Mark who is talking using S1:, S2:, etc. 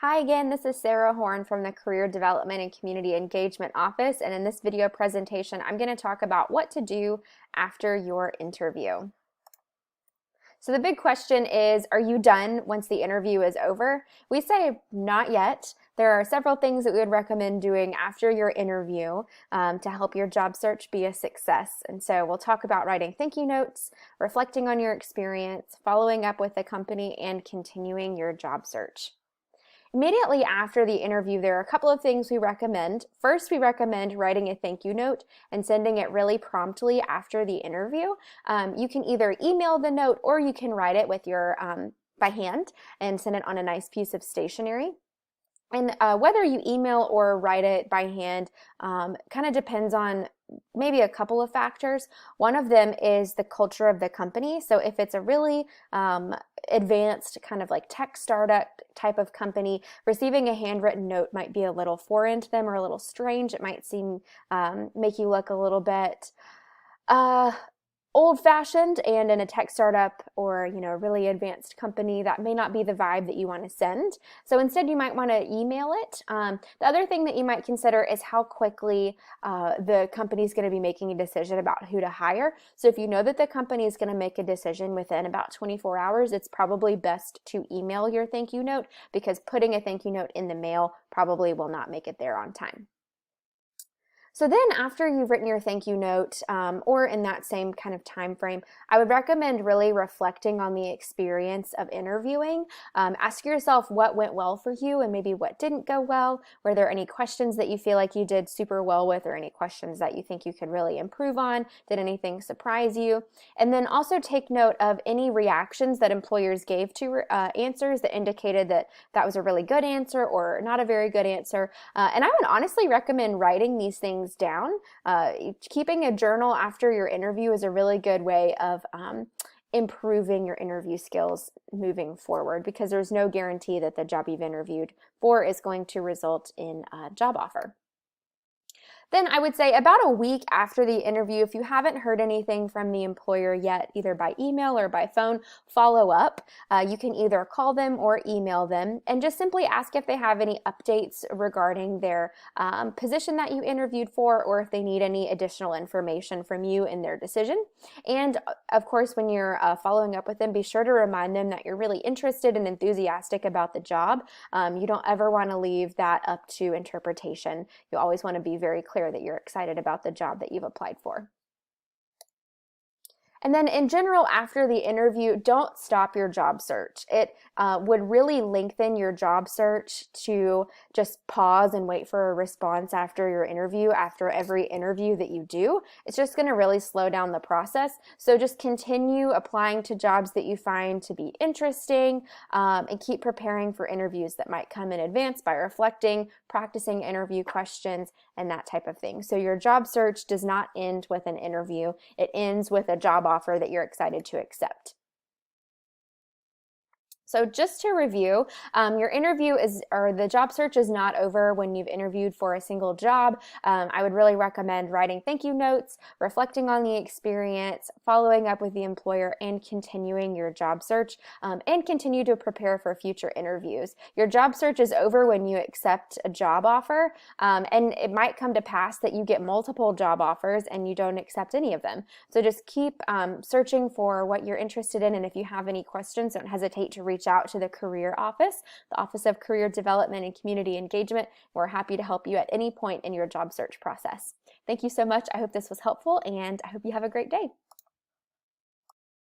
S1: Hi again, this is Sarah Horn from the Career Development and Community Engagement Office, and in this video presentation, I'm going to talk about what to do after your interview. So the big question is, are you done once the interview is over? We say not yet. There are several things that we would recommend doing after your interview to help your job search be a success. And so we'll talk about writing thank you notes, reflecting on your experience, following up with the company, and continuing your job search. Immediately after the interview, there are a couple of things we recommend. First, we recommend writing a thank you note and sending it really promptly after the interview. You can either email the note or you can write it with your by hand and send it on a nice piece of stationery. And whether you email or write it by hand kind of depends on maybe a couple of factors. One of them is the culture of the company. So if it's a really advanced kind of like tech startup type of company, receiving a handwritten note might be a little foreign to them or a little strange. It might seem make you look a little bit old-fashioned, and in a tech startup or a really advanced company, that may not be the vibe that you want to send. So instead, you might want to email it. The other thing that you might consider is how quickly the company is going to be making a decision about who to hire. So if you know that the company is going to make a decision within about 24 hours, it's probably best to email your thank you note, because putting a thank you note in the mail probably will not make it there on time. So then after you've written your thank you note, or in that same kind of time frame, I would recommend really reflecting on the experience of interviewing. Ask yourself what went well for you and maybe what didn't go well. Were there any questions that you feel like you did super well with, or any questions that you think you could really improve on? Did anything surprise you? And then also take note of any reactions that employers gave to answers that indicated that that was a really good answer or not a very good answer. And I would honestly recommend writing these things down. Keeping a journal after your interview is a really good way of improving your interview skills moving forward, because there's no guarantee that the job you've interviewed for is going to result in a job offer. Then I would say about a week after the interview, if you haven't heard anything from the employer yet, either by email or by phone, follow up. You can either call them or email them and just simply ask if they have any updates regarding their position that you interviewed for, or if they need any additional information from you in their decision. And of course, when you're following up with them, be sure to remind them that you're really interested and enthusiastic about the job. You don't ever want to leave that up to interpretation. You always want to be very clear that you're excited about the job that you've applied for. And then in general, after the interview, don't stop your job search. It would really lengthen your job search to just pause and wait for a response after your interview, after every interview that you do. It's just going to really slow down the process. So just continue applying to jobs that you find to be interesting, and keep preparing for interviews that might come in advance by reflecting, practicing interview questions, and that type of thing. So your job search does not end with an interview. It ends with a job offer that you're excited to accept. So just to review, your interview or the job search is not over when you've interviewed for a single job. I would really recommend writing thank you notes, reflecting on the experience, following up with the employer, and continuing your job search, and continue to prepare for future interviews. Your job search is over when you accept a job offer, and it might come to pass that you get multiple job offers and you don't accept any of them. So just keep searching for what you're interested in, and if you have any questions, don't hesitate to reach out to the Career Office, the Office of Career Development and Community Engagement. We're happy to help you at any point in your job search process. Thank you so much. I hope this was helpful, and I hope you have a great day.